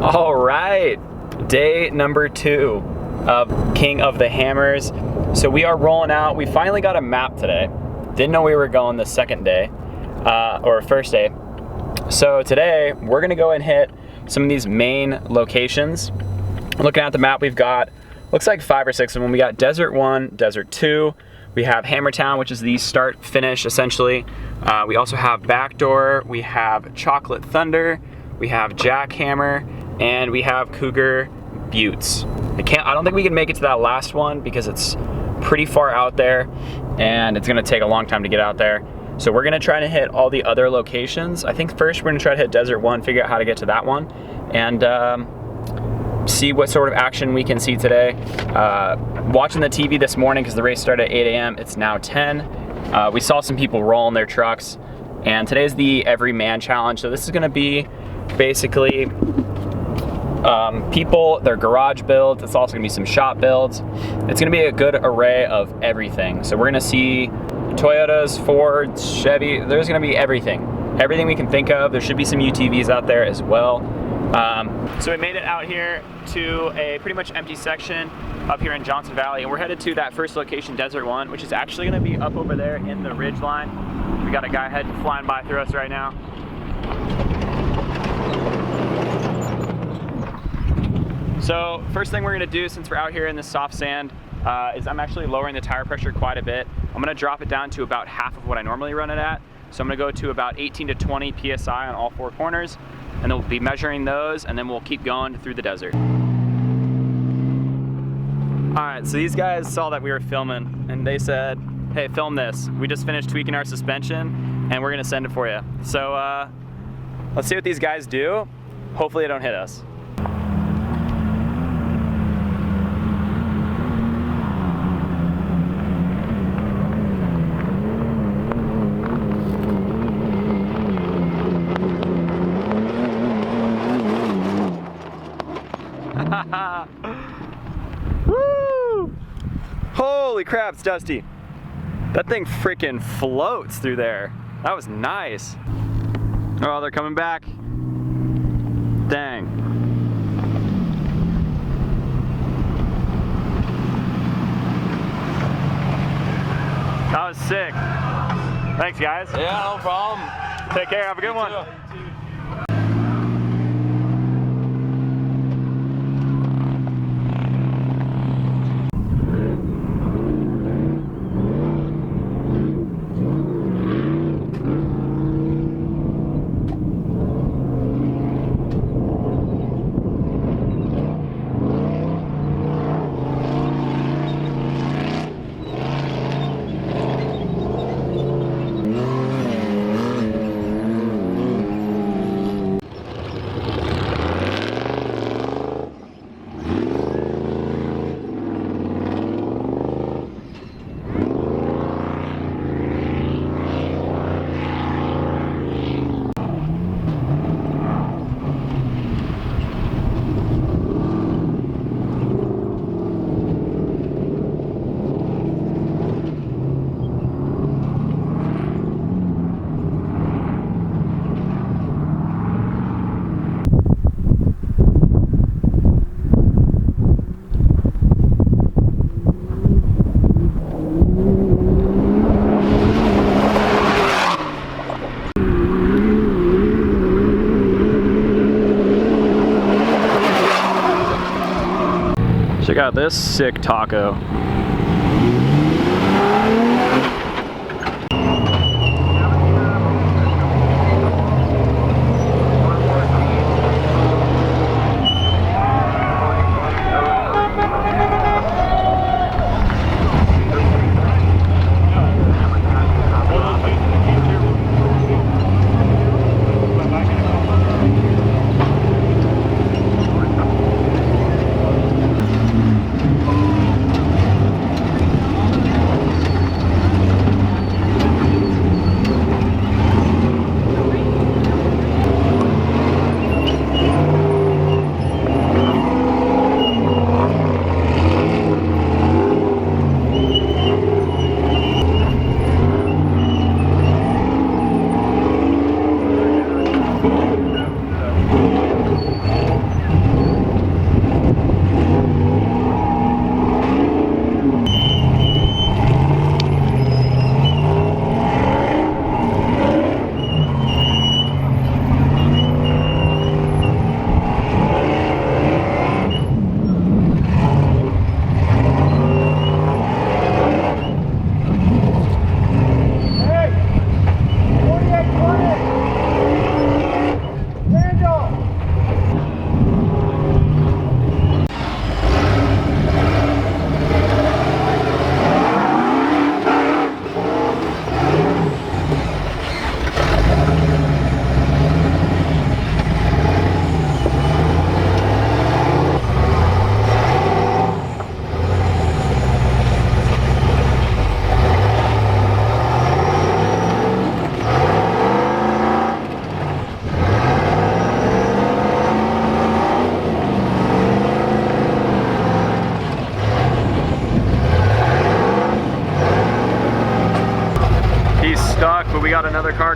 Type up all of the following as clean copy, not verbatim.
All right, day number 2 of King of the Hammers. So we are rolling out. We finally got a map today. Didn't know we were going the second day, or first day. So today we're gonna go and hit some of these main locations. Looking at the map, we've got, looks like 5 or 6 of them. We got Desert 1, Desert 2. We have Hammertown, which is the start finish essentially. We also have Backdoor. We have Chocolate Thunder. We have Jackhammer. And we have Cougar Buttes. I don't think we can make it to that last one because it's pretty far out there and it's gonna take a long time to get out there. So we're gonna try to hit all the other locations. I think first we're gonna try to hit Desert 1, figure out how to get to that one, and see what sort of action we can see today. Watching the TV this morning, because the race started at 8 a.m., it's now 10. We saw some people rolling their trucks, and today's the Every Man Challenge. So this is gonna be basically people, their garage builds. It's also gonna be some shop builds. It's gonna be a good array of everything. So we're gonna see Toyotas, Fords, Chevy. There's gonna be everything we can think of. There should be some UTVs out there as well. So we made it out here to a pretty much empty section up here in Johnson Valley, and we're headed to that first location, Desert 1, which is actually gonna be up over there in the ridge line. We got a guy flying by through us right now. So first thing we're gonna do, since we're out here in the soft sand, is I'm actually lowering the tire pressure quite a bit. I'm gonna drop it down to about half of what I normally run it at. So I'm gonna go to about 18 to 20 PSI on all 4 corners, and then we'll be measuring those, and then we'll keep going through the desert. All right, so these guys saw that we were filming, and they said, hey, film this. We just finished tweaking our suspension, and we're gonna send it for you. So let's see what these guys do. Hopefully they don't hit us. Woo! Holy crap, it's dusty. That thing freaking floats through there. That was nice. Oh, they're coming back. Dang. That was sick. Thanks, guys. Yeah, no problem. Take care, have a good one. Check out this sick taco.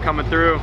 coming through.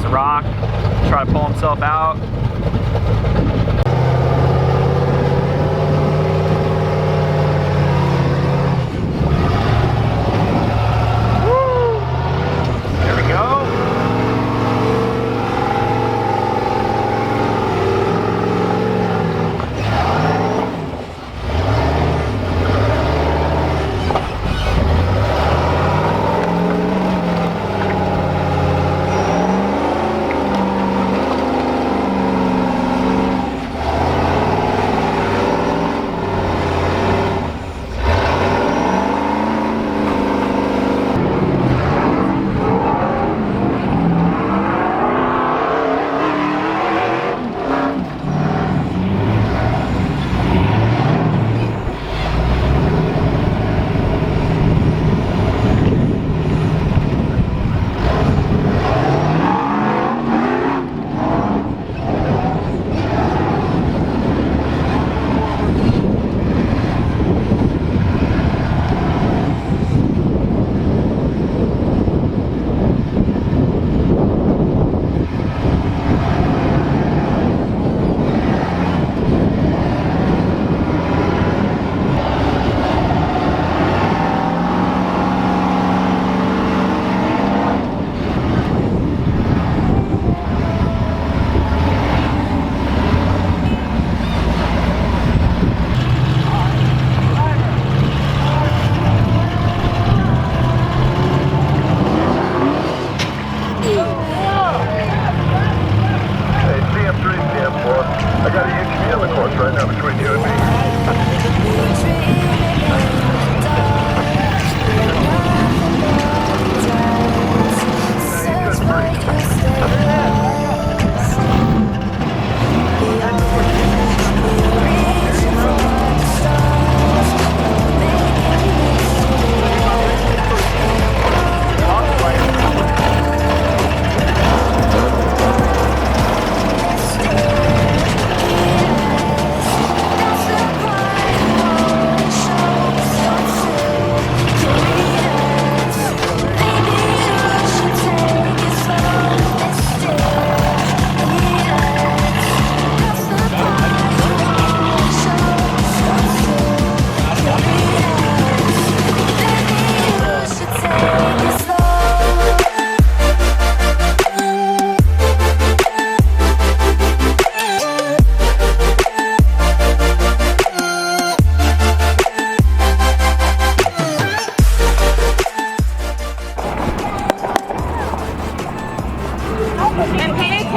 Rock, try to pull himself out. Woo! There we go.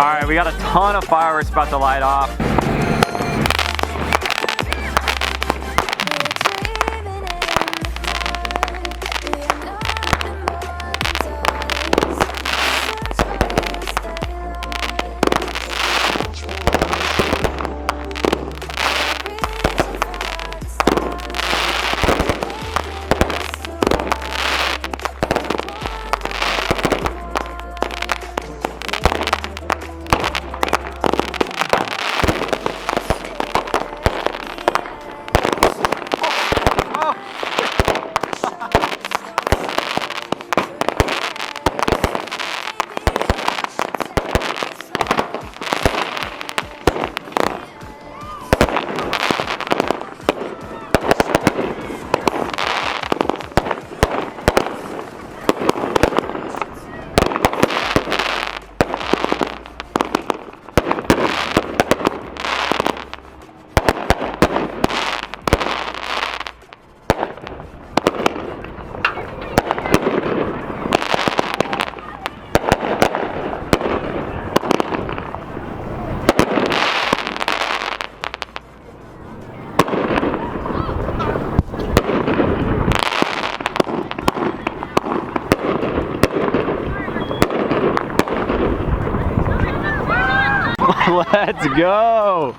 Alright, we got a ton of fireworks about to light off. Let's go!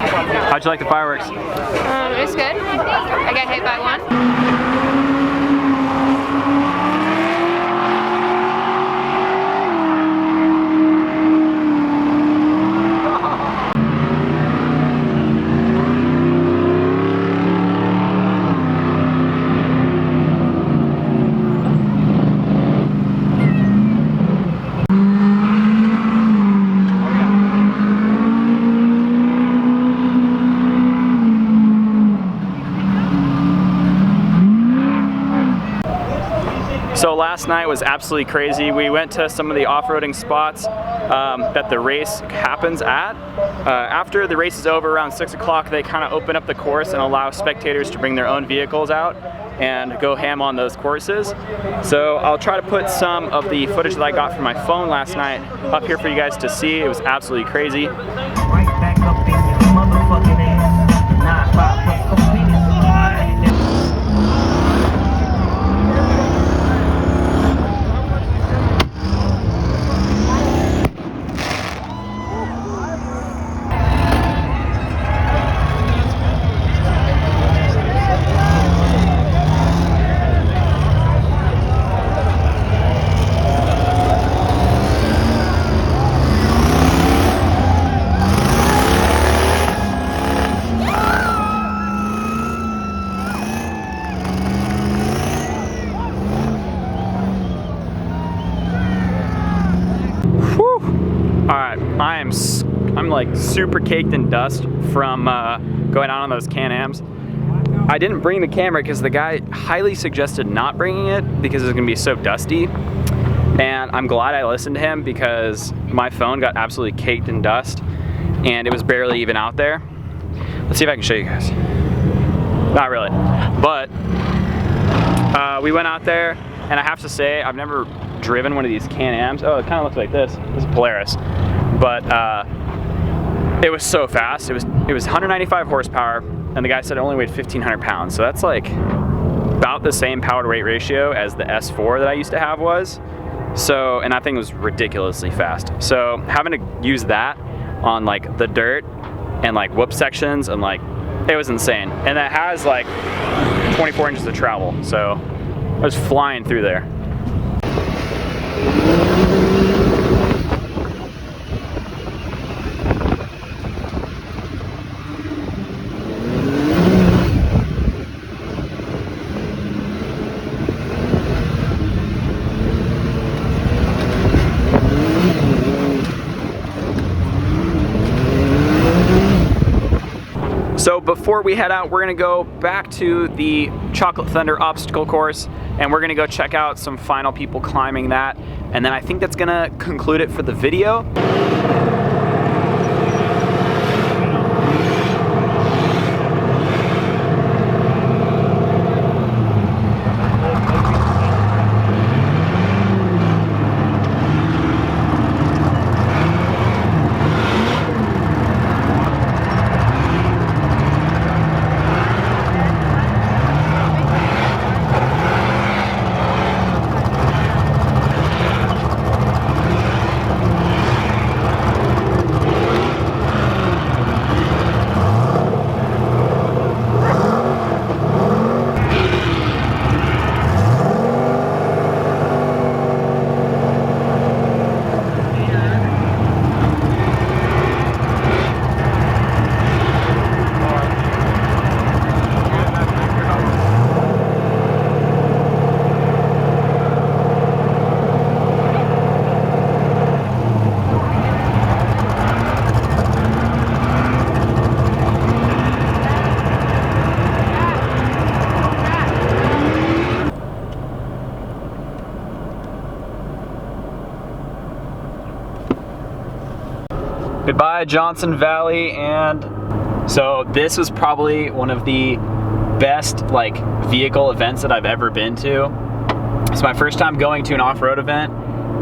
How'd you like the fireworks? It was good. I got hit by one. So last night was absolutely crazy. We went to some of the off-roading spots that the race happens at. After the race is over around 6 o'clock, they kind of open up the course and allow spectators to bring their own vehicles out and go ham on those courses. So I'll try to put some of the footage that I got from my phone last night up here for you guys to see. It was absolutely crazy. Right back up in your motherfucking ass. 9-5 plus completed. I'm like super caked in dust from going out on those Can-Ams. I didn't bring the camera because the guy highly suggested not bringing it because it's gonna be so dusty. And I'm glad I listened to him because my phone got absolutely caked in dust and it was barely even out there. Let's see if I can show you guys. Not really, but we went out there and I have to say I've never driven one of these Can-Ams. Oh, it kind of looks like this. This is Polaris. But it was so fast. It was 195 horsepower, and the guy said it only weighed 1,500 pounds. So that's like about the same power to weight ratio as the S4 that I used to have was. So, and that thing was ridiculously fast. So having to use that on like the dirt and like whoop sections and like, it was insane. And that has like 24 inches of travel. So I was flying through there. So before we head out, we're gonna go back to the Chocolate Thunder obstacle course and we're gonna go check out some final people climbing that. And then I think that's gonna conclude it for the video. Goodbye, Johnson Valley. And so this was probably one of the best like vehicle events that I've ever been to. It's my first time going to an off-road event,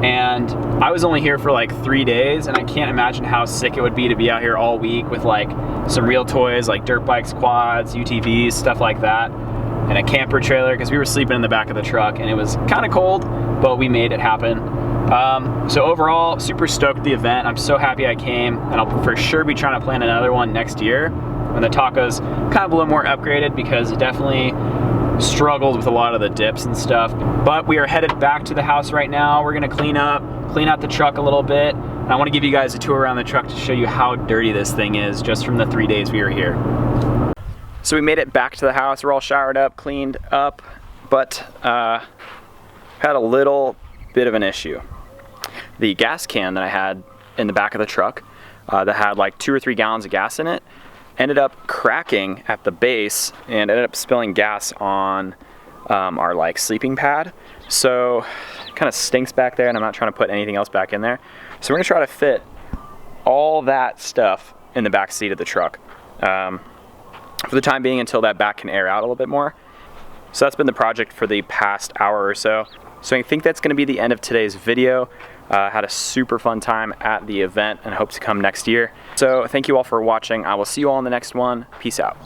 and I was only here for like 3 days, and I can't imagine how sick it would be to be out here all week with like some real toys like dirt bikes, quads, UTVs, stuff like that, and a camper trailer, because we were sleeping in the back of the truck and it was kind of cold, but we made it happen. So overall, super stoked with the event. I'm so happy I came, and I'll for sure be trying to plan another one next year when the Taco's kind of a little more upgraded, because it definitely struggled with a lot of the dips and stuff. But we are headed back to the house right now. We're gonna clean out the truck a little bit. And I wanna give you guys a tour around the truck to show you how dirty this thing is just from the 3 days we were here. So we made it back to the house. We're all showered up, cleaned up, but had a little bit of an issue. The gas can that I had in the back of the truck that had like 2 or 3 gallons of gas in it ended up cracking at the base and ended up spilling gas on our like sleeping pad. So it kind of stinks back there, and I'm not trying to put anything else back in there. So we're gonna try to fit all that stuff in the back seat of the truck for the time being, until that back can air out a little bit more. So that's been the project for the past hour or so. So I think that's gonna be the end of today's video. Had a super fun time at the event and hope to come next year. So thank you all for watching. I will see you all in the next one. Peace out.